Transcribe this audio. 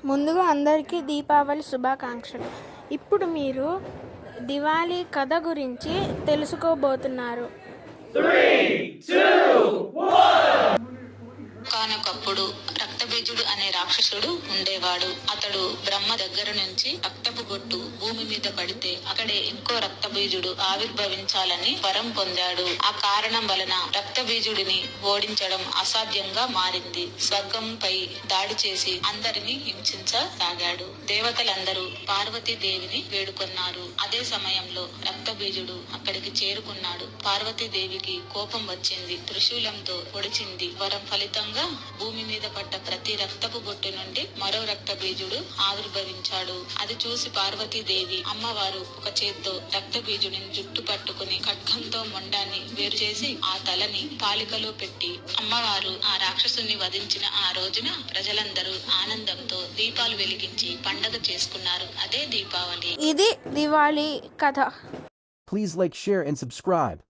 ముందుగా అందరికీ దీపావళి శుభాకాంక్షలు. ఇప్పుడు మీరు దివాళీ కథ గురించి తెలుసుకోబోతున్నారు. ఒకానొకప్పుడు రక్తబీజుడు అనే రాక్షసుడు ఉండేవాడు. అతడు బ్రహ్మ దగ్గర నుంచి రక్తపు బొట్టు భూమి మీద పడితే అక్కడే ఇంకో రక్తబీజుడు ఆవిర్భవించాలని వరం పొందాడు. ఆ కారణం వలన రక్తబీజుడిని ఓడించడం అసాధ్యంగా మారింది. స్వర్గంపై దాడి చేసి అందరినీ హింసించసాగాడు. దేవతలందరూ పార్వతీదేవిని వేడుకొన్నారు. అదే సమయంలో రక్తబీజుడు అక్కడికి చేరుకున్నాడు. పార్వతీదేవికి కోపం వచ్చింది. త్రిశూలంతో పొడిచింది. వరం ఫలితంగా భూమి మీద పడ్డ ప్రతి రక్తపు బొట్టు నుండి మరో రక్త బీజుడు ఆవిర్భవించాడు. అది చూసి పార్వతీదేవి అమ్మవారు ఒక చేత్తో రక్త బీజుడిని జుట్టు పట్టుకుని ఖడ్గంతో మొండాన్ని వేరు చేసి ఆ తలని పాలికలో పెట్టి అమ్మవారు ఆ రాక్షసుని వధించిన ఆ రోజున ప్రజలందరూ ఆనందంతో దీపాలు వెలిగించి పండగ చేసుకున్నారు. అదే దీపావళి. ఇది దివాళీ కథ. Please like, share and subscribe.